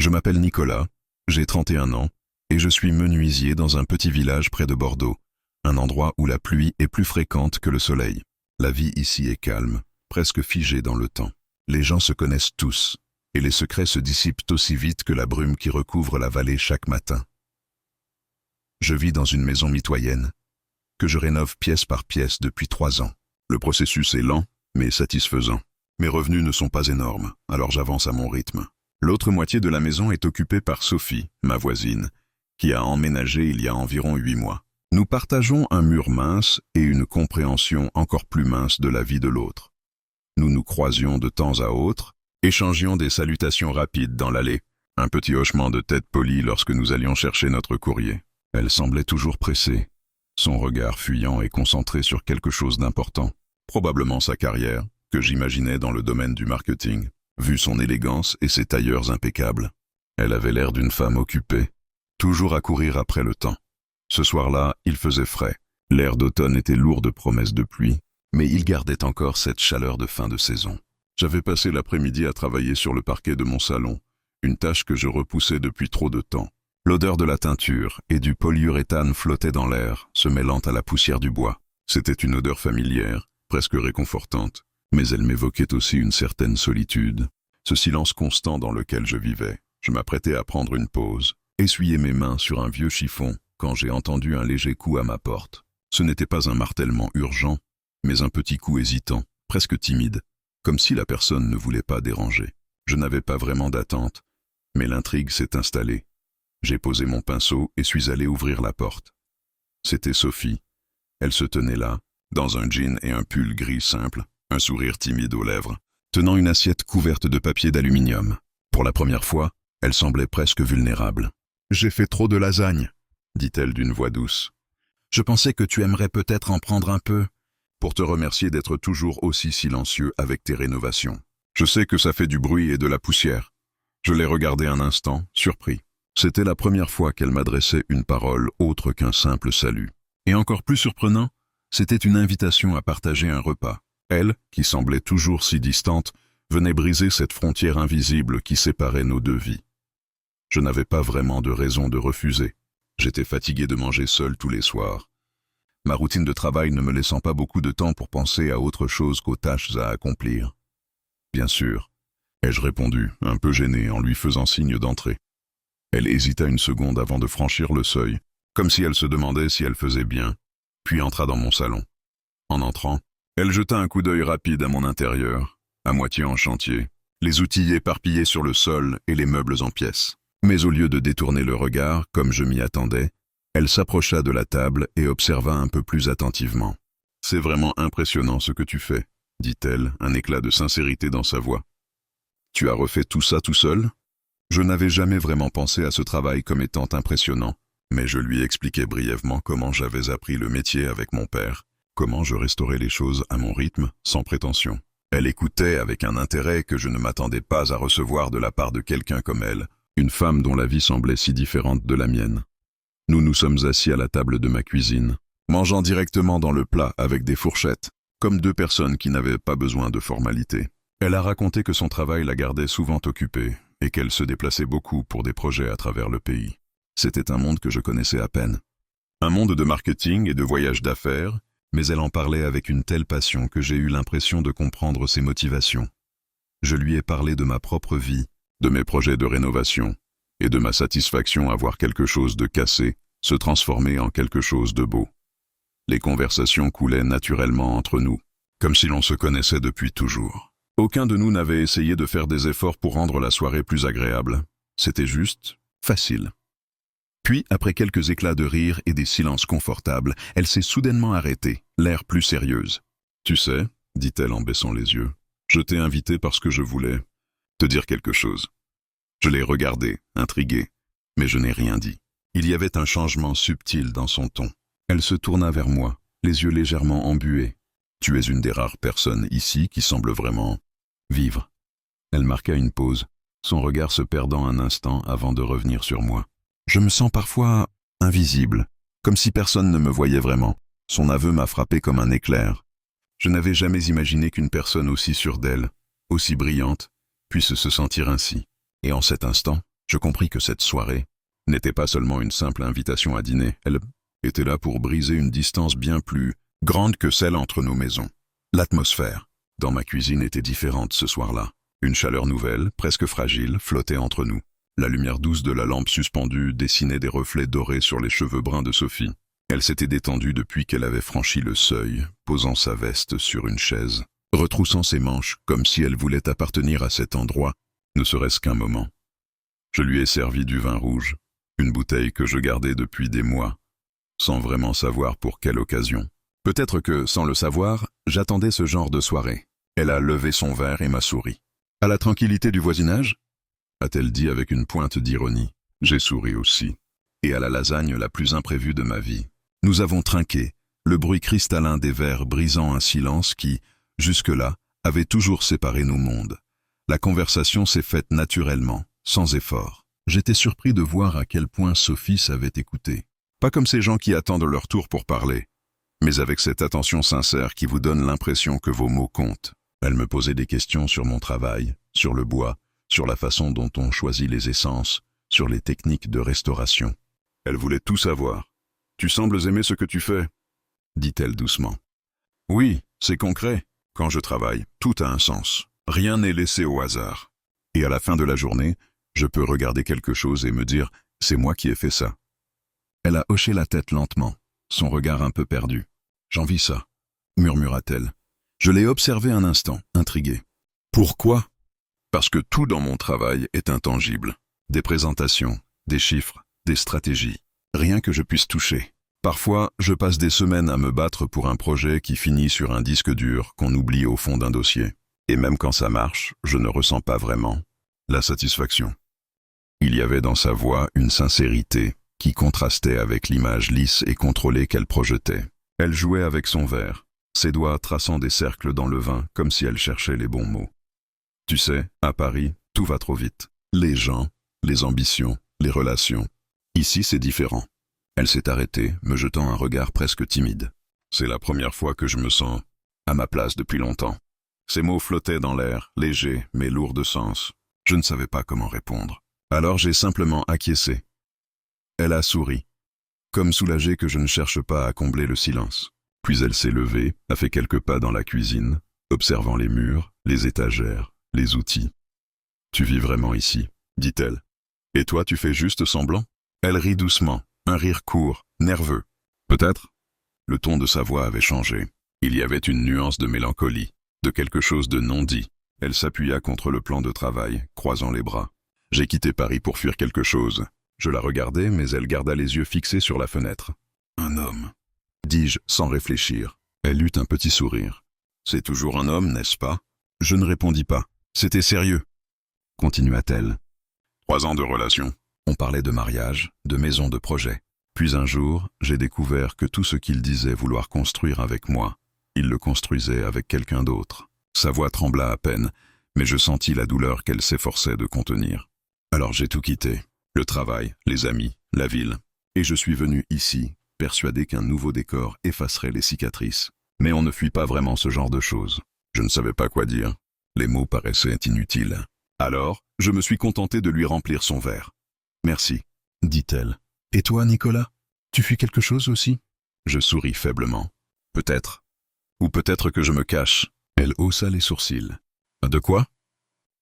Je m'appelle Nicolas, j'ai 31 ans, et je suis menuisier dans un petit village près de Bordeaux, un endroit où la pluie est plus fréquente que le soleil. La vie ici est calme, presque figée dans le temps. Les gens se connaissent tous, et les secrets se dissipent aussi vite que la brume qui recouvre la vallée chaque matin. Je vis dans une maison mitoyenne, que je rénove pièce par pièce depuis 3 ans. Le processus est lent, mais satisfaisant. Mes revenus ne sont pas énormes, alors j'avance à mon rythme. L'autre moitié de la maison est occupée par Sophie, ma voisine, qui a emménagé il y a environ 8 mois. Nous partageons un mur mince et une compréhension encore plus mince de la vie de l'autre. Nous nous croisions de temps à autre, échangions des salutations rapides dans l'allée, un petit hochement de tête poli lorsque nous allions chercher notre courrier. Elle semblait toujours pressée, son regard fuyant et concentré sur quelque chose d'important, probablement sa carrière, que j'imaginais dans le domaine du marketing, vu son élégance et ses tailleurs impeccables. Elle avait l'air d'une femme occupée, toujours à courir après le temps. Ce soir-là, il faisait frais. L'air d'automne était lourd de promesses de pluie, mais il gardait encore cette chaleur de fin de saison. J'avais passé l'après-midi à travailler sur le parquet de mon salon, une tâche que je repoussais depuis trop de temps. L'odeur de la teinture et du polyuréthane flottait dans l'air, se mêlant à la poussière du bois. C'était une odeur familière, presque réconfortante, mais elle m'évoquait aussi une certaine solitude, ce silence constant dans lequel je vivais. Je m'apprêtais à prendre une pause, essuyer mes mains sur un vieux chiffon, quand j'ai entendu un léger coup à ma porte. Ce n'était pas un martèlement urgent, mais un petit coup hésitant, presque timide, comme si la personne ne voulait pas déranger. Je n'avais pas vraiment d'attente, mais l'intrigue s'est installée. J'ai posé mon pinceau et suis allé ouvrir la porte. C'était Sophie. Elle se tenait là, dans un jean et un pull gris simple, un sourire timide aux lèvres, tenant une assiette couverte de papier d'aluminium. Pour la première fois, elle semblait presque vulnérable. « J'ai fait trop de lasagne », dit-elle d'une voix douce. « Je pensais que tu aimerais peut-être en prendre un peu, pour te remercier d'être toujours aussi silencieux avec tes rénovations. Je sais que ça fait du bruit et de la poussière. » Je l'ai regardée un instant, surpris. C'était la première fois qu'elle m'adressait une parole autre qu'un simple salut. Et encore plus surprenant, c'était une invitation à partager un repas. Elle, qui semblait toujours si distante, venait briser cette frontière invisible qui séparait nos deux vies. Je n'avais pas vraiment de raison de refuser. J'étais fatigué de manger seul tous les soirs. Ma routine de travail ne me laissant pas beaucoup de temps pour penser à autre chose qu'aux tâches à accomplir. Bien sûr, ai-je répondu, un peu gêné en lui faisant signe d'entrer. Elle hésita une seconde avant de franchir le seuil, comme si elle se demandait si elle faisait bien, puis entra dans mon salon. En entrant, elle jeta un coup d'œil rapide à mon intérieur, à moitié en chantier, les outils éparpillés sur le sol et les meubles en pièces. Mais au lieu de détourner le regard, comme je m'y attendais, elle s'approcha de la table et observa un peu plus attentivement. « C'est vraiment impressionnant ce que tu fais », dit-elle, un éclat de sincérité dans sa voix. « Tu as refait tout ça tout seul ?» Je n'avais jamais vraiment pensé à ce travail comme étant impressionnant, mais je lui expliquai brièvement comment j'avais appris le métier avec mon père, comment je restaurais les choses à mon rythme, sans prétention. Elle écoutait avec un intérêt que je ne m'attendais pas à recevoir de la part de quelqu'un comme elle, une femme dont la vie semblait si différente de la mienne. Nous nous sommes assis à la table de ma cuisine, mangeant directement dans le plat avec des fourchettes, comme 2 personnes qui n'avaient pas besoin de formalités. Elle a raconté que son travail la gardait souvent occupée, et qu'elle se déplaçait beaucoup pour des projets à travers le pays. C'était un monde que je connaissais à peine. Un monde de marketing et de voyage d'affaires, mais elle en parlait avec une telle passion que j'ai eu l'impression de comprendre ses motivations. Je lui ai parlé de ma propre vie, de mes projets de rénovation, et de ma satisfaction à voir quelque chose de cassé se transformer en quelque chose de beau. Les conversations coulaient naturellement entre nous, comme si l'on se connaissait depuis toujours. Aucun de nous n'avait essayé de faire des efforts pour rendre la soirée plus agréable. C'était juste facile. Puis, après quelques éclats de rire et des silences confortables, elle s'est soudainement arrêtée, l'air plus sérieuse. « Tu sais, » dit-elle en baissant les yeux, « je t'ai invité parce que je voulais te dire quelque chose. » Je l'ai regardée, intrigué, mais je n'ai rien dit. Il y avait un changement subtil dans son ton. Elle se tourna vers moi, les yeux légèrement embués. « Tu es une des rares personnes ici qui semble vraiment vivre. » Elle marqua une pause, son regard se perdant un instant avant de revenir sur moi. « Je me sens parfois invisible, comme si personne ne me voyait vraiment. » Son aveu m'a frappé comme un éclair. Je n'avais jamais imaginé qu'une personne aussi sûre d'elle, aussi brillante, puisse se sentir ainsi. Et en cet instant, Je compris que cette soirée n'était pas seulement une simple invitation à dîner, elle était là pour briser une distance bien plus grande que celle entre nos maisons. L'atmosphère dans ma cuisine était différente ce soir-là. Une chaleur nouvelle, presque fragile, flottait entre nous. La lumière douce de la lampe suspendue dessinait des reflets dorés sur les cheveux bruns de Sophie. Elle s'était détendue depuis qu'elle avait franchi le seuil, posant sa veste sur une chaise, retroussant ses manches comme si elle voulait appartenir à cet endroit, ne serait-ce qu'un moment. Je lui ai servi du vin rouge, une bouteille que je gardais depuis des mois, sans vraiment savoir pour quelle occasion. Peut-être que, sans le savoir, j'attendais ce genre de soirée. Elle a levé son verre et m'a souri. « À la tranquillité du voisinage ?» a-t-elle dit avec une pointe d'ironie. J'ai souri aussi. Et à la lasagne la plus imprévue de ma vie. Nous avons trinqué, le bruit cristallin des verres brisant un silence qui, jusque-là, avait toujours séparé nos mondes. La conversation s'est faite naturellement, sans effort. J'étais surpris de voir à quel point Sophie savait écouter. Pas comme ces gens qui attendent leur tour pour parler, mais avec cette attention sincère qui vous donne l'impression que vos mots comptent. Elle me posait des questions sur mon travail, sur le bois, sur la façon dont on choisit les essences, sur les techniques de restauration. Elle voulait tout savoir. « Tu sembles aimer ce que tu fais » dit-elle doucement. « Oui, c'est concret. Quand je travaille, tout a un sens. Rien n'est laissé au hasard. Et à la fin de la journée, je peux regarder quelque chose et me dire « c'est moi qui ai fait ça ». Elle a hoché la tête lentement, son regard un peu perdu. « J'envie ça », murmura-t-elle. Je l'ai observée un instant, intrigué. « Pourquoi ?» Parce que tout dans mon travail est intangible. Des présentations, des chiffres, des stratégies. Rien que je puisse toucher. Parfois, je passe des semaines à me battre pour un projet qui finit sur un disque dur qu'on oublie au fond d'un dossier. Et même quand ça marche, je ne ressens pas vraiment la satisfaction. Il y avait dans sa voix une sincérité qui contrastait avec l'image lisse et contrôlée qu'elle projetait. Elle jouait avec son verre, ses doigts traçant des cercles dans le vin comme si elle cherchait les bons mots. Tu sais, à Paris, tout va trop vite. Les gens, les ambitions, les relations. Ici, c'est différent. Elle s'est arrêtée, me jetant un regard presque timide. C'est la première fois que je me sens à ma place depuis longtemps. Ces mots flottaient dans l'air, légers mais lourds de sens. Je ne savais pas comment répondre. Alors j'ai simplement acquiescé. Elle a souri, comme soulagée que je ne cherche pas à combler le silence. Puis elle s'est levée, a fait quelques pas dans la cuisine, observant les murs, les étagères, les outils. « Tu vis vraiment ici ?» dit-elle. « Et toi, tu fais juste semblant ?» Elle rit doucement, un rire court, nerveux. « Peut-être ?» Le ton de sa voix avait changé. Il y avait une nuance de mélancolie, de quelque chose de non dit. Elle s'appuya contre le plan de travail, croisant les bras. J'ai quitté Paris pour fuir quelque chose. Je la regardai, mais elle garda les yeux fixés sur la fenêtre. « Un homme », dis-je sans réfléchir. Elle eut un petit sourire. « C'est toujours un homme, n'est-ce pas ?» Je ne répondis pas. C'était sérieux, continua-t-elle. 3 ans de relation. On parlait de mariage, de maison, de projet. Puis un jour, j'ai découvert que tout ce qu'il disait vouloir construire avec moi, il le construisait avec quelqu'un d'autre. Sa voix trembla à peine, mais je sentis la douleur qu'elle s'efforçait de contenir. Alors j'ai tout quitté. Le travail, les amis, la ville. Et je suis venu ici, persuadé qu'un nouveau décor effacerait les cicatrices. Mais on ne fuit pas vraiment ce genre de choses. Je ne savais pas quoi dire. Les mots paraissaient inutiles. Alors, je me suis contenté de lui remplir son verre. « Merci », dit-elle. « Et toi, Nicolas, tu fuis quelque chose aussi ?» Je souris faiblement. « Peut-être. Ou peut-être que je me cache. » Elle haussa les sourcils. « De quoi ?»«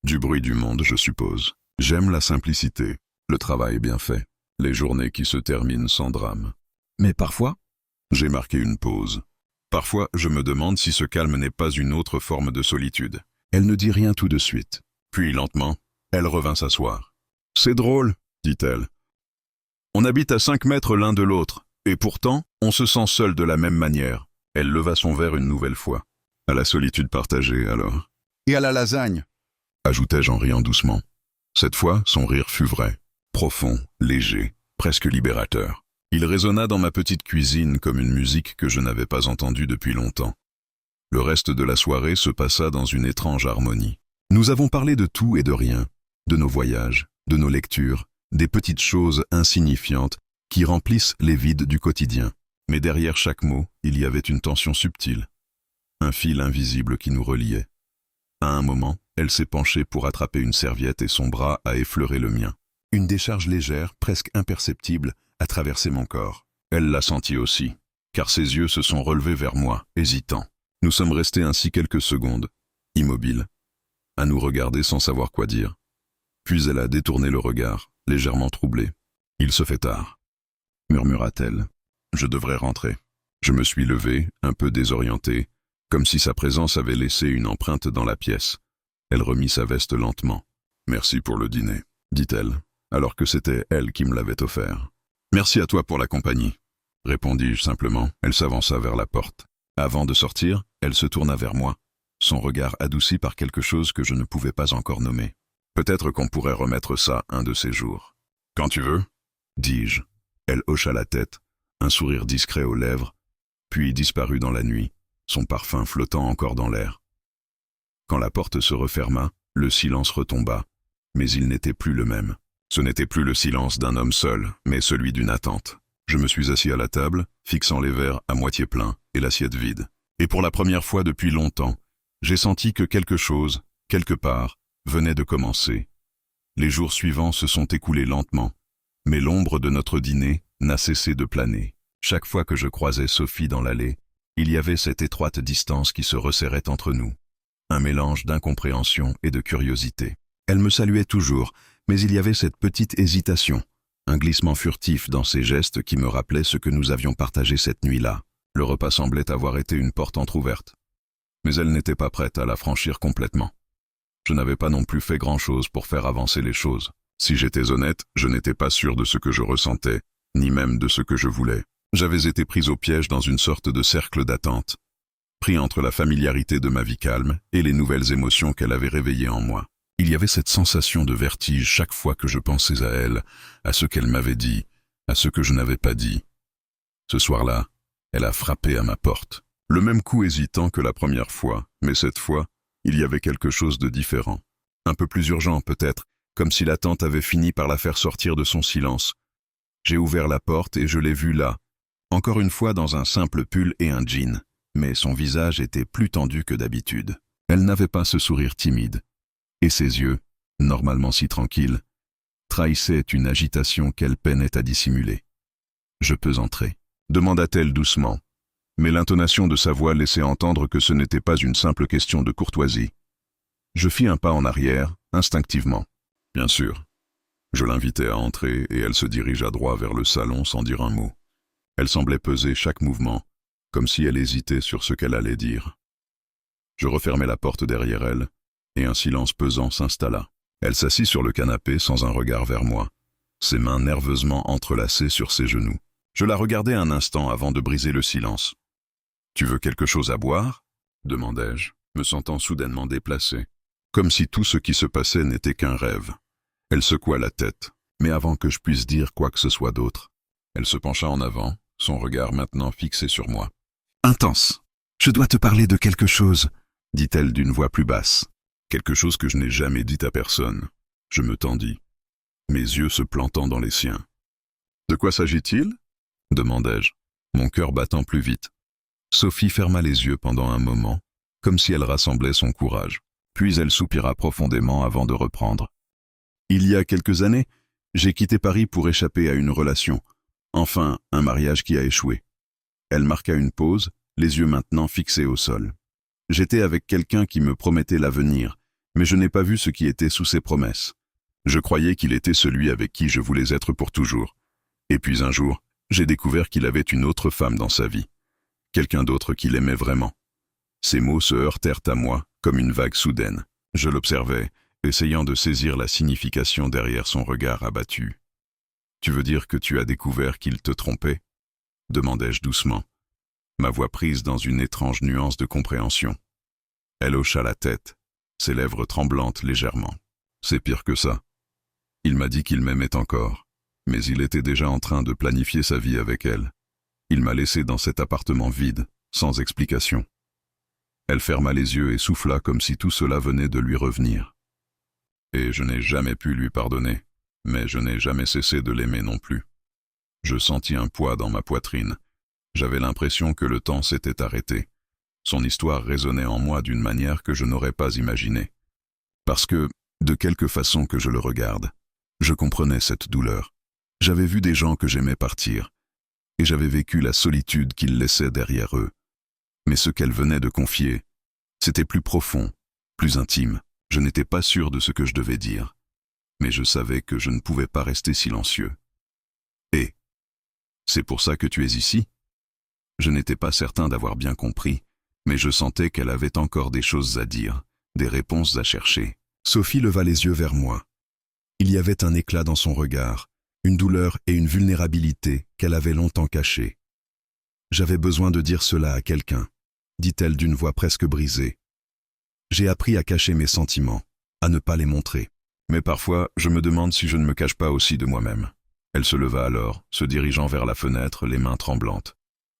Du bruit du monde, je suppose. J'aime la simplicité, le travail bien fait, les journées qui se terminent sans drame. Mais parfois, j'ai marqué une pause. Parfois, je me demande si ce calme n'est pas une autre forme de solitude. » Elle ne dit rien tout de suite. Puis, lentement, elle revint s'asseoir. « C'est drôle, » dit-elle. « On habite à 5 mètres l'un de l'autre, et pourtant, on se sent seul de la même manière. » Elle leva son verre une nouvelle fois. « À la solitude partagée, alors. »« Et à la lasagne » ajoutai-je en riant doucement. Cette fois, son rire fut vrai, profond, léger, presque libérateur. Il résonna dans ma petite cuisine comme une musique que je n'avais pas entendue depuis longtemps. Le reste de la soirée se passa dans une étrange harmonie. Nous avons parlé de tout et de rien, de nos voyages, de nos lectures, des petites choses insignifiantes qui remplissent les vides du quotidien. Mais derrière chaque mot, il y avait une tension subtile, un fil invisible qui nous reliait. À un moment, elle s'est penchée pour attraper une serviette et son bras a effleuré le mien. Une décharge légère, presque imperceptible, a traversé mon corps. Elle l'a senti aussi, car ses yeux se sont relevés vers moi, hésitants. Nous sommes restés ainsi quelques secondes, immobiles, à nous regarder sans savoir quoi dire. Puis elle a détourné le regard, légèrement troublée. « Il se fait tard », murmura-t-elle. « Je devrais rentrer. » Je me suis levé, un peu désorienté, comme si sa présence avait laissé une empreinte dans la pièce. Elle remit sa veste lentement. « Merci pour le dîner », dit-elle, alors que c'était elle qui me l'avait offert. « Merci à toi pour la compagnie », répondis-je simplement. Elle s'avança vers la porte. Avant de sortir, elle se tourna vers moi, son regard adouci par quelque chose que je ne pouvais pas encore nommer. « Peut-être qu'on pourrait remettre ça un de ces jours. »« Quand tu veux, » dis-je. Elle hocha la tête, un sourire discret aux lèvres, puis disparut dans la nuit, son parfum flottant encore dans l'air. Quand la porte se referma, le silence retomba, mais il n'était plus le même. Ce n'était plus le silence d'un homme seul, mais celui d'une attente. Je me suis assis à la table, fixant les verres à moitié pleins et l'assiette vide. Et pour la première fois depuis longtemps, j'ai senti que quelque chose, quelque part, venait de commencer. Les jours suivants se sont écoulés lentement, mais l'ombre de notre dîner n'a cessé de planer. Chaque fois que je croisais Sophie dans l'allée, il y avait cette étroite distance qui se resserrait entre nous. Un mélange d'incompréhension et de curiosité. Elle me saluait toujours, mais il y avait cette petite hésitation, un glissement furtif dans ses gestes qui me rappelait ce que nous avions partagé cette nuit-là. Le repas semblait avoir été une porte entr'ouverte. Mais elle n'était pas prête à la franchir complètement. Je n'avais pas non plus fait grand-chose pour faire avancer les choses. Si j'étais honnête, je n'étais pas sûr de ce que je ressentais, ni même de ce que je voulais. J'avais été pris au piège dans une sorte de cercle d'attente, pris entre la familiarité de ma vie calme et les nouvelles émotions qu'elle avait réveillées en moi. Il y avait cette sensation de vertige chaque fois que je pensais à elle, à ce qu'elle m'avait dit, à ce que je n'avais pas dit. Ce soir-là, elle a frappé à ma porte. Le même coup hésitant que la première fois, mais cette fois, il y avait quelque chose de différent. Un peu plus urgent peut-être, comme si l'attente avait fini par la faire sortir de son silence. J'ai ouvert la porte et je l'ai vue là, encore une fois dans un simple pull et un jean, mais son visage était plus tendu que d'habitude. Elle n'avait pas ce sourire timide, et ses yeux, normalement si tranquilles, trahissaient une agitation qu'elle peinait à dissimuler. « Je peux entrer ?» demanda-t-elle doucement, mais l'intonation de sa voix laissait entendre que ce n'était pas une simple question de courtoisie. Je fis un pas en arrière, instinctivement. Bien sûr. Je l'invitai à entrer et elle se dirigea droit vers le salon sans dire un mot. Elle semblait peser chaque mouvement, comme si elle hésitait sur ce qu'elle allait dire. Je refermai la porte derrière elle, et un silence pesant s'installa. Elle s'assit sur le canapé sans un regard vers moi, ses mains nerveusement entrelacées sur ses genoux. Je la regardai un instant avant de briser le silence. « Tu veux quelque chose à boire ?» demandai-je, me sentant soudainement déplacé, comme si tout ce qui se passait n'était qu'un rêve. Elle secoua la tête, mais avant que je puisse dire quoi que ce soit d'autre, elle se pencha en avant, son regard maintenant fixé sur moi. « Intense. Je dois te parler de quelque chose, » dit-elle d'une voix plus basse. Quelque chose que je n'ai jamais dit à personne. Je me tendis, mes yeux se plantant dans les siens. « De quoi s'agit-il » demandai-je, mon cœur battant plus vite. Sophie ferma les yeux pendant un moment, comme si elle rassemblait son courage. Puis elle soupira profondément avant de reprendre. « Il y a quelques années, j'ai quitté Paris pour échapper à une relation, enfin un mariage qui a échoué. » Elle marqua une pause, les yeux maintenant fixés au sol. J'étais avec quelqu'un qui me promettait l'avenir, mais je n'ai pas vu ce qui était sous ses promesses. Je croyais qu'il était celui avec qui je voulais être pour toujours. Et puis un jour, j'ai découvert qu'il avait une autre femme dans sa vie. Quelqu'un d'autre qu'il aimait vraiment. Ces mots se heurtèrent à moi, comme une vague soudaine. Je l'observais, essayant de saisir la signification derrière son regard abattu. « Tu veux dire que tu as découvert qu'il te trompait ?» demandai-je doucement, ma voix prise dans une étrange nuance de compréhension. Elle hocha la tête, ses lèvres tremblantes légèrement. « C'est pire que ça. Il m'a dit qu'il m'aimait encore, mais il était déjà en train de planifier sa vie avec elle. Il m'a laissé dans cet appartement vide, sans explication. » Elle ferma les yeux et souffla comme si tout cela venait de lui revenir. Et je n'ai jamais pu lui pardonner, mais je n'ai jamais cessé de l'aimer non plus. Je sentis un poids dans ma poitrine. J'avais l'impression que le temps s'était arrêté. Son histoire résonnait en moi d'une manière que je n'aurais pas imaginée. Parce que, de quelque façon que je le regarde, Je comprenais cette douleur. J'avais vu des gens que j'aimais partir, et j'avais vécu la solitude qu'ils laissaient derrière eux. Mais ce qu'elle venait de confier, c'était plus profond, plus intime. Je n'étais pas sûr de ce que je devais dire, mais je savais que je ne pouvais pas rester silencieux. Et c'est pour ça que tu es ici? Je n'étais pas certain d'avoir bien compris, mais je sentais qu'elle avait encore des choses à dire, des réponses à chercher. Sophie leva les yeux vers moi. Il y avait un éclat dans son regard, une douleur et une vulnérabilité qu'elle avait longtemps cachée. J'avais besoin de dire cela à quelqu'un, dit-elle d'une voix presque brisée. J'ai appris à cacher mes sentiments, à ne pas les montrer. Mais parfois, je me demande si je ne me cache pas aussi de moi-même. Elle se leva alors, se dirigeant vers la fenêtre, les mains tremblantes.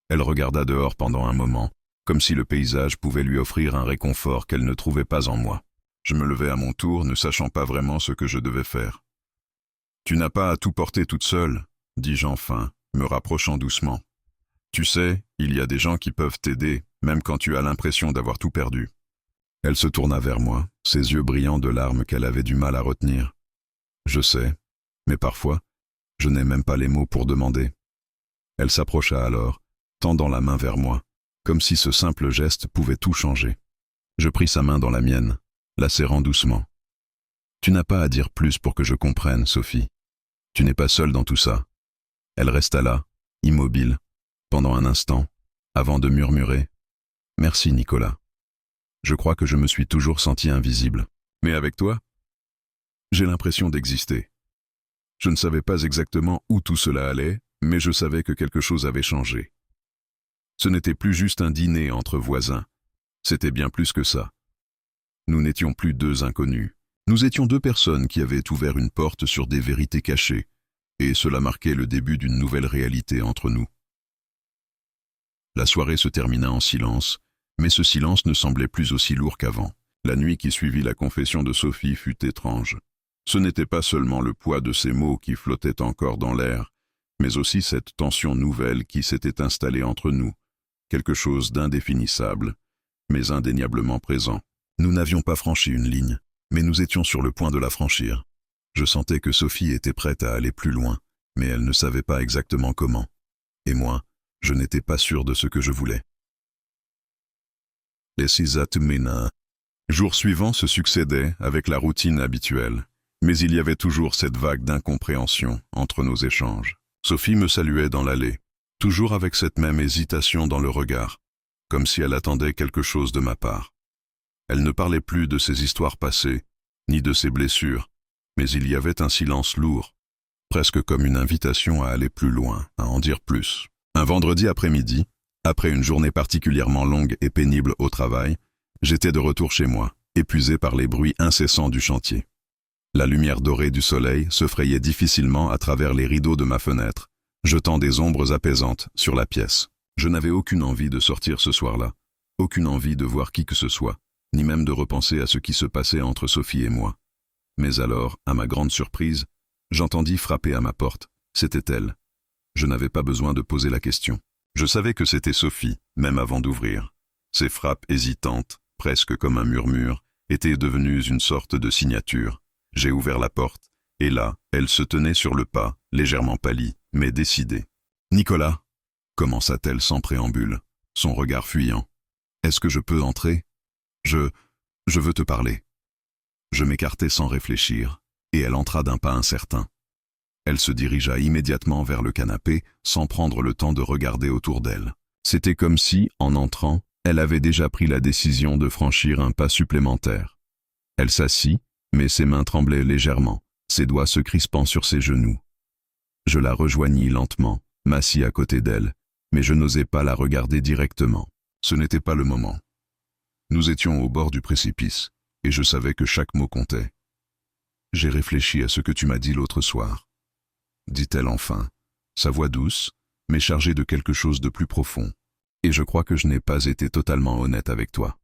Elle regarda dehors pendant un moment, comme si le paysage pouvait lui offrir un réconfort qu'elle ne trouvait pas en moi. Je me levai à mon tour, ne sachant pas vraiment ce que je devais faire. « Tu n'as pas à tout porter toute seule, » dis-je enfin, me rapprochant doucement. « Tu sais, il y a des gens qui peuvent t'aider, même quand tu as l'impression d'avoir tout perdu. » Elle se tourna vers moi, ses yeux brillants de larmes qu'elle avait du mal à retenir. Je sais, mais parfois, je n'ai même pas les mots pour demander. Elle s'approcha alors, tendant la main vers moi, comme si ce simple geste pouvait tout changer. Je pris sa main dans la mienne, la serrant doucement. « Tu n'as pas à dire plus pour que je comprenne, Sophie. Tu n'es pas seule dans tout ça. » Elle resta là, immobile, pendant un instant, avant de murmurer « Merci, Nicolas. » Je crois que je me suis toujours senti invisible. Mais avec toi, j'ai l'impression d'exister. Je ne savais pas exactement où tout cela allait, mais je savais que quelque chose avait changé. Ce n'était plus juste un dîner entre voisins, c'était bien plus que ça. Nous n'étions plus deux inconnus. Nous étions deux personnes qui avaient ouvert une porte sur des vérités cachées, et cela marquait le début d'une nouvelle réalité entre nous. La soirée se termina en silence, mais ce silence ne semblait plus aussi lourd qu'avant. La nuit qui suivit la confession de Sophie fut étrange. Ce n'était pas seulement le poids de ces mots qui flottaient encore dans l'air, mais aussi cette tension nouvelle qui s'était installée entre nous, quelque chose d'indéfinissable, mais indéniablement présent. Nous n'avions pas franchi une ligne, mais nous étions sur le point de la franchir. Je sentais que Sophie était prête à aller plus loin, mais elle ne savait pas exactement comment. Et moi, je n'étais pas sûr de ce que je voulais. Les 6 semaines. Jours suivants se succédaient avec la routine habituelle, mais il y avait toujours cette vague d'incompréhension entre nos échanges. Sophie me saluait dans l'allée, toujours avec cette même hésitation dans le regard, comme si elle attendait quelque chose de ma part. Elle ne parlait plus de ses histoires passées, ni de ses blessures, mais il y avait un silence lourd, presque comme une invitation à aller plus loin, à en dire plus. Un vendredi après-midi, après une journée particulièrement longue et pénible au travail, j'étais de retour chez moi, épuisé par les bruits incessants du chantier. La lumière dorée du soleil se frayait difficilement à travers les rideaux de ma fenêtre, jetant des ombres apaisantes sur la pièce. Je n'avais aucune envie de sortir ce soir-là, aucune envie de voir qui que ce soit, ni même de repenser à ce qui se passait entre Sophie et moi. Mais alors, à ma grande surprise, j'entendis frapper à ma porte. C'était elle. Je n'avais pas besoin de poser la question. Je savais que c'était Sophie, même avant d'ouvrir. Ses frappes hésitantes, presque comme un murmure, étaient devenues une sorte de signature. J'ai ouvert la porte, et là, elle se tenait sur le pas, légèrement pâlie, mais décidée. « Nicolas » commença-t-elle sans préambule, son regard fuyant. « Est-ce que je peux entrer ? Je veux te parler. » Je m'écartai sans réfléchir, et elle entra d'un pas incertain. Elle se dirigea immédiatement vers le canapé, sans prendre le temps de regarder autour d'elle. C'était comme si, en entrant, elle avait déjà pris la décision de franchir un pas supplémentaire. Elle s'assit, mais ses mains tremblaient légèrement, ses doigts se crispant sur ses genoux. Je la rejoignis lentement, m'assis à côté d'elle, mais je n'osais pas la regarder directement. Ce n'était pas le moment. Nous étions au bord du précipice, et je savais que chaque mot comptait. « J'ai réfléchi à ce que tu m'as dit l'autre soir. » dit-elle enfin, sa voix douce, mais chargée de quelque chose de plus profond. « Et je crois que je n'ai pas été totalement honnête avec toi. »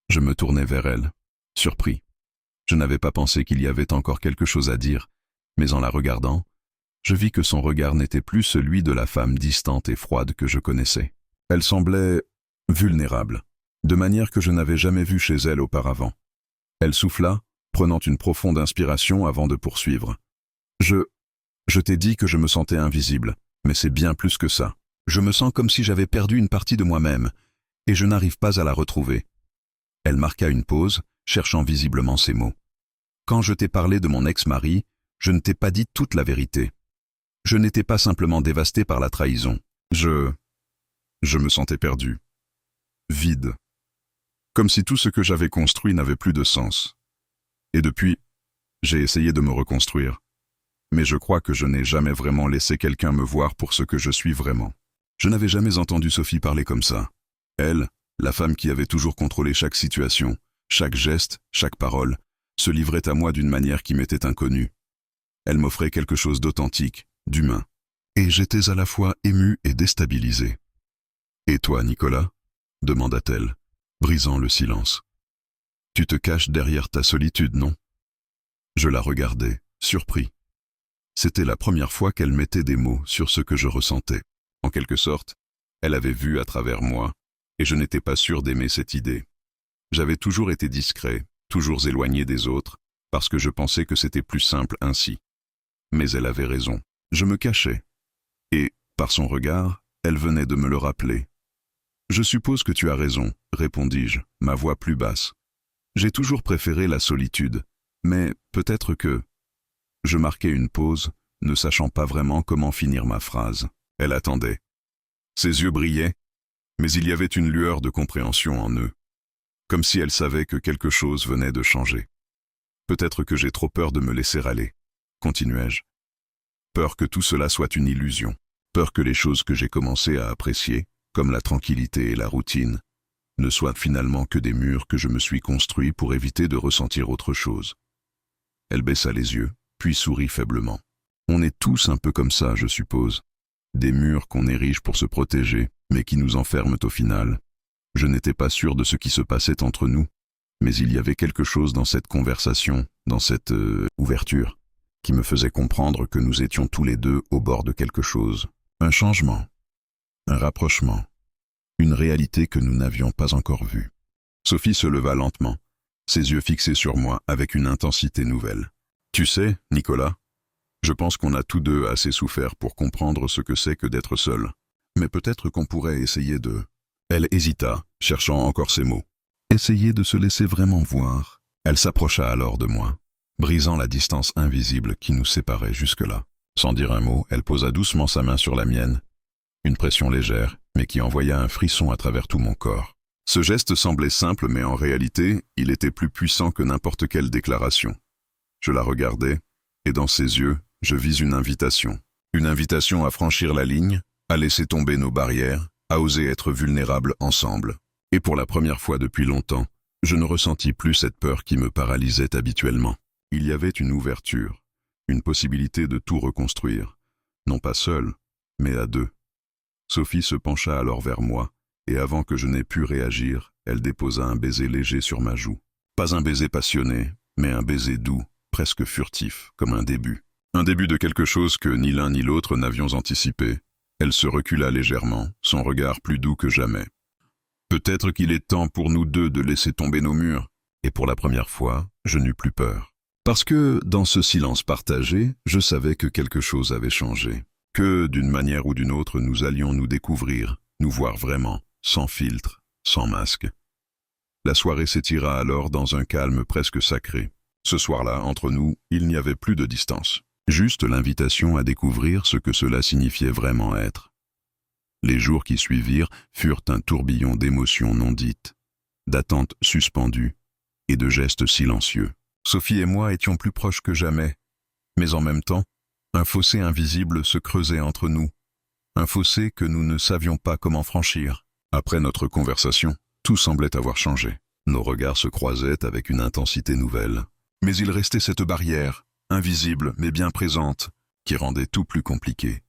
Je me tournai vers elle, surpris. Je n'avais pas pensé qu'il y avait encore quelque chose à dire, mais en la regardant, je vis que son regard n'était plus celui de la femme distante et froide que je connaissais. Elle semblait vulnérable, de manière que je n'avais jamais vue chez elle auparavant. Elle souffla, prenant une profonde inspiration avant de poursuivre. Je... je t'ai dit que je me sentais invisible, mais c'est bien plus que ça. Je me sens comme si j'avais perdu une partie de moi-même, et je n'arrive pas à la retrouver. Elle marqua une pause, cherchant visiblement ses mots. Quand je t'ai parlé de mon ex-mari, je ne t'ai pas dit toute la vérité. Je n'étais pas simplement dévasté par la trahison. Je me sentais perdu. Vide. Comme si tout ce que j'avais construit n'avait plus de sens. Et depuis, j'ai essayé de me reconstruire. Mais je crois que je n'ai jamais vraiment laissé quelqu'un me voir pour ce que je suis vraiment. Je n'avais jamais entendu Sophie parler comme ça. Elle, la femme qui avait toujours contrôlé chaque situation, chaque geste, chaque parole, se livrait à moi d'une manière qui m'était inconnue. Elle m'offrait quelque chose d'authentique, d'humain. Et j'étais à la fois ému et déstabilisé. « Et toi, Nicolas ?» demanda-t-elle, brisant le silence. « Tu te caches derrière ta solitude, non ?» Je la regardais, surpris. C'était la première fois qu'elle mettait des mots sur ce que je ressentais. En quelque sorte, elle avait vu à travers moi, et je n'étais pas sûr d'aimer cette idée. J'avais toujours été discret, toujours éloigné des autres, parce que je pensais que c'était plus simple ainsi. Mais elle avait raison. Je me cachais. Et, par son regard, elle venait de me le rappeler. « Je suppose que tu as raison, » répondis-je, ma voix plus basse. « J'ai toujours préféré la solitude, mais peut-être que... » Je marquai une pause, ne sachant pas vraiment comment finir ma phrase. Elle attendait. Ses yeux brillaient, mais il y avait une lueur de compréhension en eux, comme si elle savait que quelque chose venait de changer. Peut-être que j'ai trop peur de me laisser aller, continuai-je. Peur que tout cela soit une illusion, peur que les choses que j'ai commencé à apprécier, comme la tranquillité et la routine, ne soient finalement que des murs que je me suis construits pour éviter de ressentir autre chose. Elle baissa les yeux, puis sourit faiblement. On est tous un peu comme ça, je suppose. Des murs qu'on érige pour se protéger, mais qui nous enferment au final. Je n'étais pas sûr de ce qui se passait entre nous, mais il y avait quelque chose dans cette conversation, dans cette ouverture, qui me faisait comprendre que nous étions tous les deux au bord de quelque chose. Un changement, un rapprochement, une réalité que nous n'avions pas encore vue. Sophie se leva lentement, ses yeux fixés sur moi avec une intensité nouvelle. « Tu sais, Nicolas, je pense qu'on a tous deux assez souffert pour comprendre ce que c'est que d'être seul. Mais peut-être qu'on pourrait essayer de... » Elle hésita, cherchant encore ses mots. « Essayer de se laisser vraiment voir. » Elle s'approcha alors de moi, brisant la distance invisible qui nous séparait jusque-là. Sans dire un mot, elle posa doucement sa main sur la mienne, une pression légère, mais qui envoya un frisson à travers tout mon corps. Ce geste semblait simple, mais en réalité, il était plus puissant que n'importe quelle déclaration. Je la regardais, et dans ses yeux, je vis une invitation. Une invitation à franchir la ligne, à laisser tomber nos barrières, à oser être vulnérables ensemble. Et pour la première fois depuis longtemps, je ne ressentis plus cette peur qui me paralysait habituellement. Il y avait une ouverture, une possibilité de tout reconstruire, non pas seul, mais à deux. Sophie se pencha alors vers moi, et avant que je n'aie pu réagir, elle déposa un baiser léger sur ma joue. Pas un baiser passionné, mais un baiser doux, presque furtif, comme un début. Un début de quelque chose que ni l'un ni l'autre n'avions anticipé. Elle se recula légèrement, son regard plus doux que jamais. Peut-être qu'il est temps pour nous deux de laisser tomber nos murs. Et pour la première fois, je n'eus plus peur. Parce que, dans ce silence partagé, je savais que quelque chose avait changé. Que, d'une manière ou d'une autre, nous allions nous découvrir, nous voir vraiment, sans filtre, sans masque. La soirée s'étira alors dans un calme presque sacré. Ce soir-là, entre nous, il n'y avait plus de distance. Juste l'invitation à découvrir ce que cela signifiait vraiment être. Les jours qui suivirent furent un tourbillon d'émotions non dites, d'attentes suspendues et de gestes silencieux. Sophie et moi étions plus proches que jamais, mais en même temps, un fossé invisible se creusait entre nous, un fossé que nous ne savions pas comment franchir. Après notre conversation, tout semblait avoir changé. Nos regards se croisaient avec une intensité nouvelle. Mais il restait cette barrière, invisible mais bien présente, qui rendait tout plus compliqué.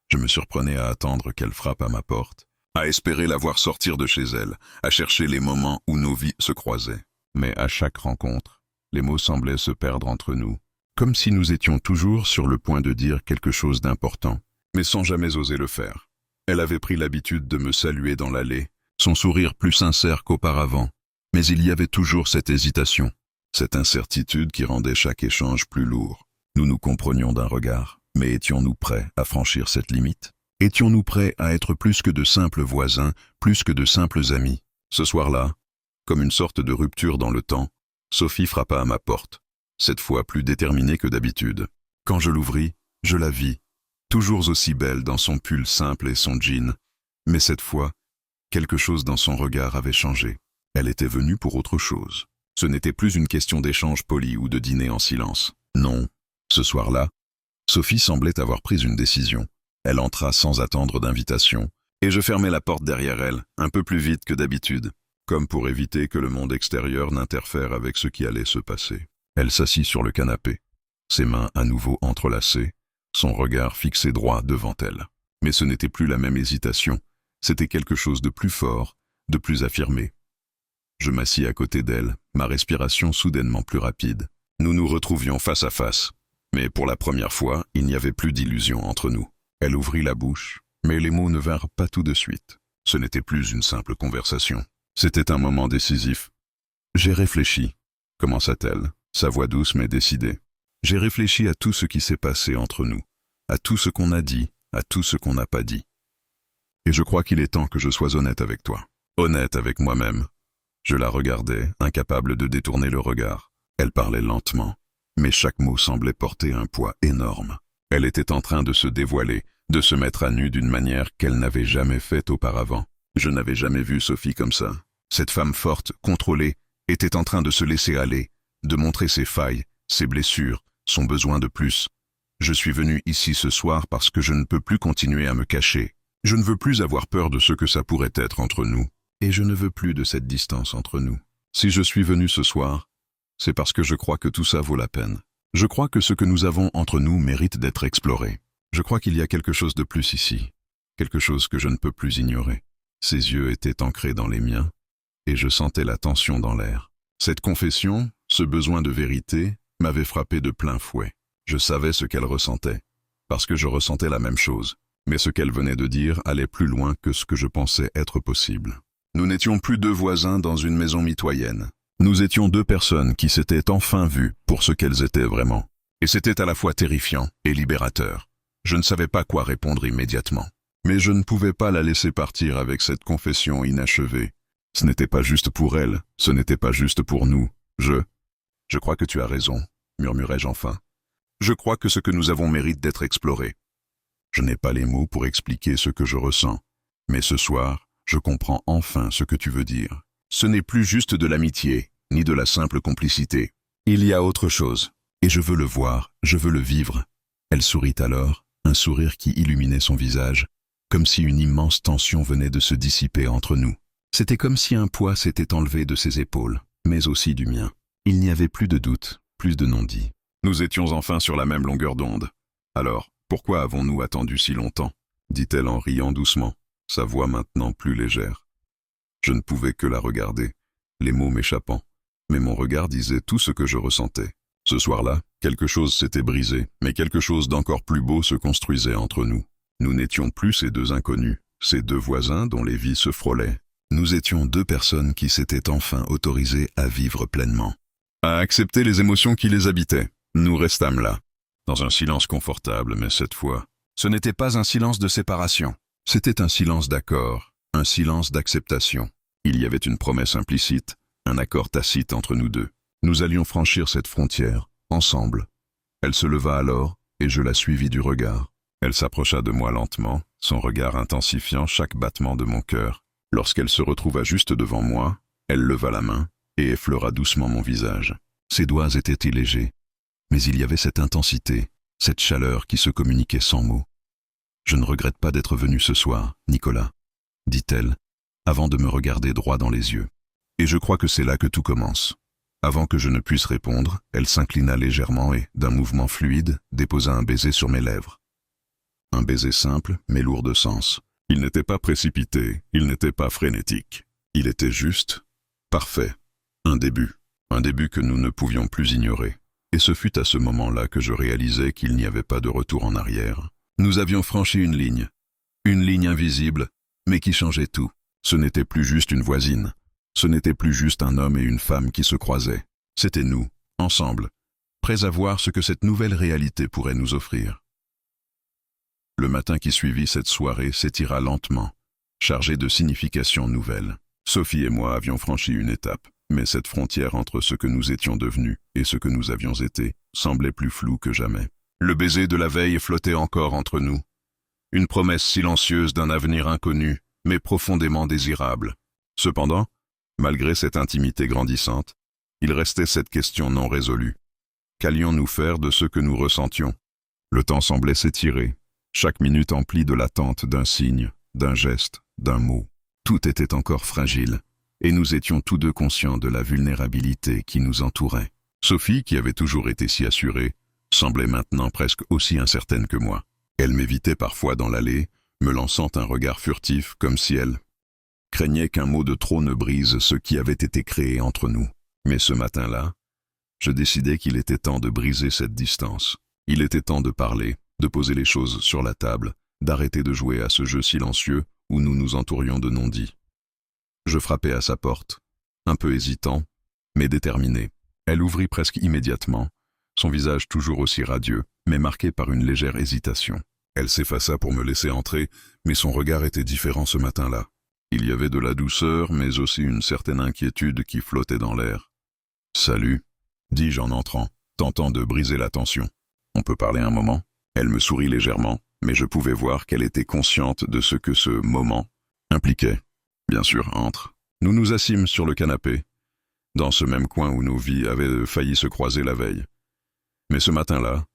Je me surprenais à attendre qu'elle frappe à ma porte, à espérer la voir sortir de chez elle, à chercher les moments où nos vies se croisaient. Mais à chaque rencontre, les mots semblaient se perdre entre nous, comme si nous étions toujours sur le point de dire quelque chose d'important, mais sans jamais oser le faire. Elle avait pris l'habitude de me saluer dans l'allée, son sourire plus sincère qu'auparavant, mais il y avait toujours cette hésitation. Cette incertitude qui rendait chaque échange plus lourd. Nous nous comprenions d'un regard, mais étions-nous prêts à franchir cette limite? Étions-nous prêts à être plus que de simples voisins, plus que de simples amis? Ce soir-là, comme une sorte de rupture dans le temps, Sophie frappa à ma porte, cette fois plus déterminée que d'habitude. Quand je l'ouvris, je la vis, toujours aussi belle dans son pull simple et son jean, mais cette fois, quelque chose dans son regard avait changé. Elle était venue pour autre chose. Ce n'était plus une question d'échange poli ou de dîner en silence. Non, ce soir-là, Sophie semblait avoir pris une décision. Elle entra sans attendre d'invitation, et je fermai la porte derrière elle, un peu plus vite que d'habitude, comme pour éviter que le monde extérieur n'interfère avec ce qui allait se passer. Elle s'assit sur le canapé, ses mains à nouveau entrelacées, son regard fixé droit devant elle. Mais ce n'était plus la même hésitation, c'était quelque chose de plus fort, de plus affirmé. Je m'assis à côté d'elle, ma respiration soudainement plus rapide. Nous nous retrouvions face à face, mais pour la première fois, il n'y avait plus d'illusion entre nous. Elle ouvrit la bouche, mais les mots ne vinrent pas tout de suite. Ce n'était plus une simple conversation. C'était un moment décisif. J'ai réfléchi, commença-t-elle, sa voix douce mais décidée. J'ai réfléchi à tout ce qui s'est passé entre nous, à tout ce qu'on a dit, à tout ce qu'on n'a pas dit. Et je crois qu'il est temps que je sois honnête avec toi. Honnête avec moi-même. Je la regardais, incapable de détourner le regard. Elle parlait lentement, mais chaque mot semblait porter un poids énorme. Elle était en train de se dévoiler, de se mettre à nu d'une manière qu'elle n'avait jamais faite auparavant. Je n'avais jamais vu Sophie comme ça. Cette femme forte, contrôlée, était en train de se laisser aller, de montrer ses failles, ses blessures, son besoin de plus. Je suis venu ici ce soir parce que je ne peux plus continuer à me cacher. Je ne veux plus avoir peur de ce que ça pourrait être entre nous. Et je ne veux plus de cette distance entre nous. Si je suis venu ce soir, c'est parce que je crois que tout ça vaut la peine. Je crois que ce que nous avons entre nous mérite d'être exploré. Je crois qu'il y a quelque chose de plus ici, quelque chose que je ne peux plus ignorer. Ses yeux étaient ancrés dans les miens, et je sentais la tension dans l'air. Cette confession, ce besoin de vérité, m'avait frappé de plein fouet. Je savais ce qu'elle ressentait, parce que je ressentais la même chose. Mais ce qu'elle venait de dire allait plus loin que ce que je pensais être possible. Nous n'étions plus deux voisins dans une maison mitoyenne. Nous étions deux personnes qui s'étaient enfin vues pour ce qu'elles étaient vraiment. Et c'était à la fois terrifiant et libérateur. Je ne savais pas quoi répondre immédiatement. Mais je ne pouvais pas la laisser partir avec cette confession inachevée. Ce n'était pas juste pour elle, ce n'était pas juste pour nous. Je crois que tu as raison, murmurai-je enfin. Je crois que ce que nous avons mérite d'être exploré. Je n'ai pas les mots pour expliquer ce que je ressens. Mais ce soir, je comprends enfin ce que tu veux dire. Ce n'est plus juste de l'amitié, ni de la simple complicité. Il y a autre chose, et je veux le voir, je veux le vivre. Elle sourit alors, un sourire qui illuminait son visage, comme si une immense tension venait de se dissiper entre nous. C'était comme si un poids s'était enlevé de ses épaules, mais aussi du mien. Il n'y avait plus de doute, plus de non-dit. Nous étions enfin sur la même longueur d'onde. Alors, pourquoi avons-nous attendu si longtemps? Dit-elle en riant doucement, sa voix maintenant plus légère. Je ne pouvais que la regarder, les mots m'échappant, mais mon regard disait tout ce que je ressentais. Ce soir-là, quelque chose s'était brisé, mais quelque chose d'encore plus beau se construisait entre nous. Nous n'étions plus ces deux inconnus, ces deux voisins dont les vies se frôlaient. Nous étions deux personnes qui s'étaient enfin autorisées à vivre pleinement, à accepter les émotions qui les habitaient. Nous restâmes là, dans un silence confortable, mais cette fois, ce n'était pas un silence de séparation. C'était un silence d'accord, un silence d'acceptation. Il y avait une promesse implicite, un accord tacite entre nous deux. Nous allions franchir cette frontière, ensemble. Elle se leva alors, et je la suivis du regard. Elle s'approcha de moi lentement, son regard intensifiant chaque battement de mon cœur. Lorsqu'elle se retrouva juste devant moi, elle leva la main et effleura doucement mon visage. Ses doigts étaient légers, mais il y avait cette intensité, cette chaleur qui se communiquait sans mots. « Je ne regrette pas d'être venu ce soir, Nicolas, » dit-elle, avant de me regarder droit dans les yeux. Et je crois que c'est là que tout commence. Avant que je ne puisse répondre, elle s'inclina légèrement et, d'un mouvement fluide, déposa un baiser sur mes lèvres. Un baiser simple, mais lourd de sens. Il n'était pas précipité, il n'était pas frénétique. Il était juste, parfait. Un début que nous ne pouvions plus ignorer. Et ce fut à ce moment-là que je réalisai qu'il n'y avait pas de retour en arrière. Nous avions franchi une ligne invisible, mais qui changeait tout. Ce n'était plus juste une voisine. Ce n'était plus juste un homme et une femme qui se croisaient. C'était nous, ensemble. prêts à voir ce que cette nouvelle réalité pourrait nous offrir. Le matin qui suivit cette soirée s'étira lentement, chargé de significations nouvelles. Sophie et moi avions franchi une étape, mais cette frontière entre ce que nous étions devenus et ce que nous avions été semblait plus floue que jamais. Le baiser de la veille flottait encore entre nous, une promesse silencieuse d'un avenir inconnu, mais profondément désirable. Cependant, malgré cette intimité grandissante, il restait cette question non résolue. Qu'allions-nous faire de ce que nous ressentions? Le temps semblait s'étirer, chaque minute emplie de l'attente d'un signe, d'un geste, d'un mot. Tout était encore fragile, et nous étions tous deux conscients de la vulnérabilité qui nous entourait. Sophie, qui avait toujours été si assurée, semblait maintenant presque aussi incertaine que moi. Elle m'évitait parfois dans l'allée, me lançant un regard furtif comme si elle craignait qu'un mot de trop ne brise ce qui avait été créé entre nous. Mais ce matin-là, je décidai qu'il était temps de briser cette distance. Il était temps de parler, de poser les choses sur la table, d'arrêter de jouer à ce jeu silencieux où nous nous entourions de non-dits. Je frappai à sa porte, un peu hésitant, mais déterminé. Elle ouvrit presque immédiatement, son visage toujours aussi radieux, mais marqué par une légère hésitation. Elle s'effaça pour me laisser entrer, mais son regard était différent ce matin-là. Il y avait de la douceur, mais aussi une certaine inquiétude qui flottait dans l'air. « Salut », dis-je en entrant, tentant de briser la tension. « On peut parler un moment ?» Elle me sourit légèrement, mais je pouvais voir qu'elle était consciente de ce que ce moment impliquait. Bien sûr, entre. Nous nous assîmes sur le canapé, dans ce même coin où nos vies avaient failli se croiser la veille. Mais ce matin-là,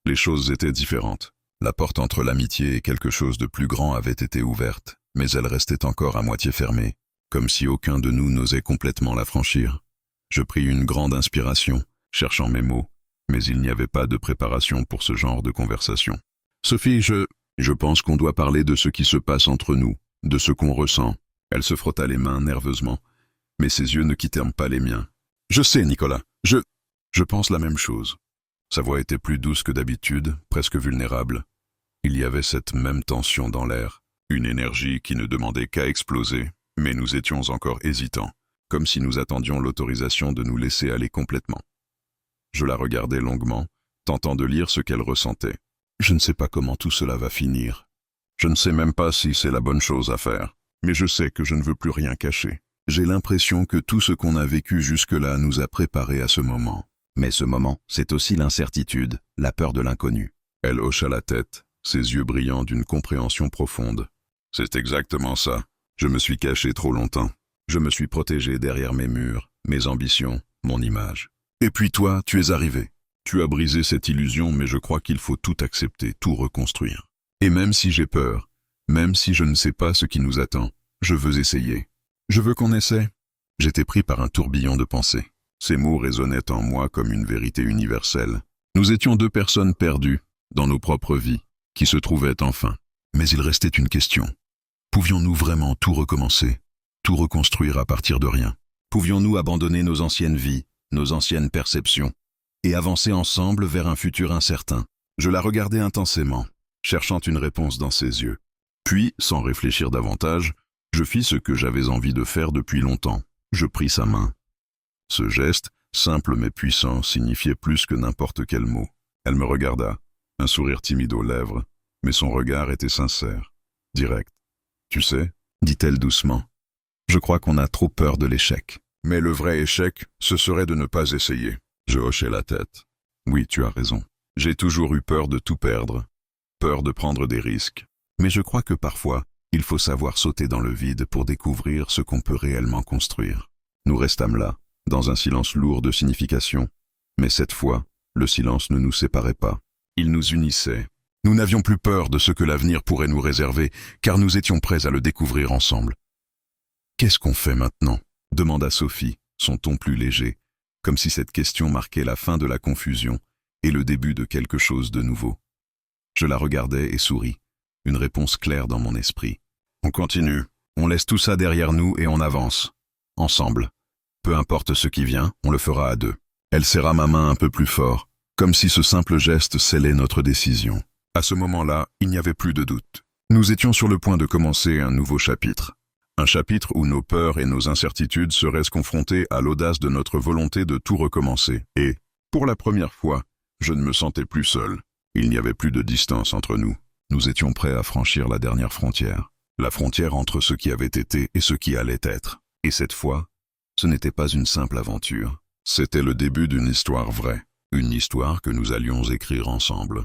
les choses étaient différentes. La porte entre l'amitié et quelque chose de plus grand avait été ouverte, mais elle restait encore à moitié fermée, comme si aucun de nous n'osait complètement la franchir. Je pris une grande inspiration, cherchant mes mots, mais il n'y avait pas de préparation pour ce genre de conversation. « Sophie, je pense qu'on doit parler de ce qui se passe entre nous, de ce qu'on ressent. » Elle se frotta les mains nerveusement, mais ses yeux ne quittèrent pas les miens. « Je sais, Nicolas, je pense la même chose. » Sa voix était plus douce que d'habitude, presque vulnérable. Il y avait cette même tension dans l'air, une énergie qui ne demandait qu'à exploser, mais nous étions encore hésitants, comme si nous attendions l'autorisation de nous laisser aller complètement. Je la regardais longuement, tentant de lire ce qu'elle ressentait. Je ne sais pas comment tout cela va finir. Je ne sais même pas si c'est la bonne chose à faire, mais je sais que je ne veux plus rien cacher. J'ai l'impression que tout ce qu'on a vécu jusque-là nous a préparés à ce moment. Mais ce moment, c'est aussi l'incertitude, la peur de l'inconnu. Elle hocha la tête, ses yeux brillants d'une compréhension profonde. C'est exactement ça. Je me suis caché trop longtemps. Je me suis protégé derrière mes murs, mes ambitions, mon image. Et puis toi, tu es arrivé. Tu as brisé cette illusion, mais je crois qu'il faut tout accepter, tout reconstruire. Et même si j'ai peur, même si je ne sais pas ce qui nous attend, je veux essayer. Je veux qu'on essaie. J'étais pris par un tourbillon de pensées. Ces mots résonnaient en moi comme une vérité universelle. Nous étions deux personnes perdues, dans nos propres vies, qui se trouvaient enfin. Mais il restait une question. Pouvions-nous vraiment tout recommencer, tout reconstruire à partir de rien? Pouvions-nous abandonner nos anciennes vies, nos anciennes perceptions, et avancer ensemble vers un futur incertain? Je la regardais intensément, cherchant une réponse dans ses yeux. Puis, sans réfléchir davantage, je fis ce que j'avais envie de faire depuis longtemps. Je pris sa main. Ce geste, simple mais puissant, signifiait plus que n'importe quel mot. Elle me regarda, un sourire timide aux lèvres, mais son regard était sincère, direct. « Tu sais, » dit-elle doucement, « je crois qu'on a trop peur de l'échec. Mais le vrai échec, ce serait de ne pas essayer. » Je hochai la tête. « Oui, tu as raison. J'ai toujours eu peur de tout perdre, peur de prendre des risques. Mais je crois que parfois, il faut savoir sauter dans le vide pour découvrir ce qu'on peut réellement construire. » Nous restâmes là, dans un silence lourd de signification. Mais cette fois, le silence ne nous séparait pas. Il nous unissait. Nous n'avions plus peur de ce que l'avenir pourrait nous réserver, car nous étions prêts à le découvrir ensemble. « Qu'est-ce qu'on fait maintenant ?» demanda Sophie, son ton plus léger, comme si cette question marquait la fin de la confusion et le début de quelque chose de nouveau. Je la regardais et souris, une réponse claire dans mon esprit. « On continue, on laisse tout ça derrière nous et on avance. Ensemble. Peu importe ce qui vient, on le fera à deux. » Elle serra ma main un peu plus fort, comme si ce simple geste scellait notre décision. À ce moment-là, il n'y avait plus de doute. Nous étions sur le point de commencer un nouveau chapitre. Un chapitre où nos peurs et nos incertitudes seraient confrontées à l'audace de notre volonté de tout recommencer. Et, Pour la première fois, je ne me sentais plus seul. Il n'y avait plus de distance entre nous. Nous étions prêts à franchir la dernière frontière. La frontière entre ce qui avait été et ce qui allait être. Et cette fois, ce n'était pas une simple aventure. C'était le début d'une histoire vraie. Une histoire que nous allions écrire ensemble.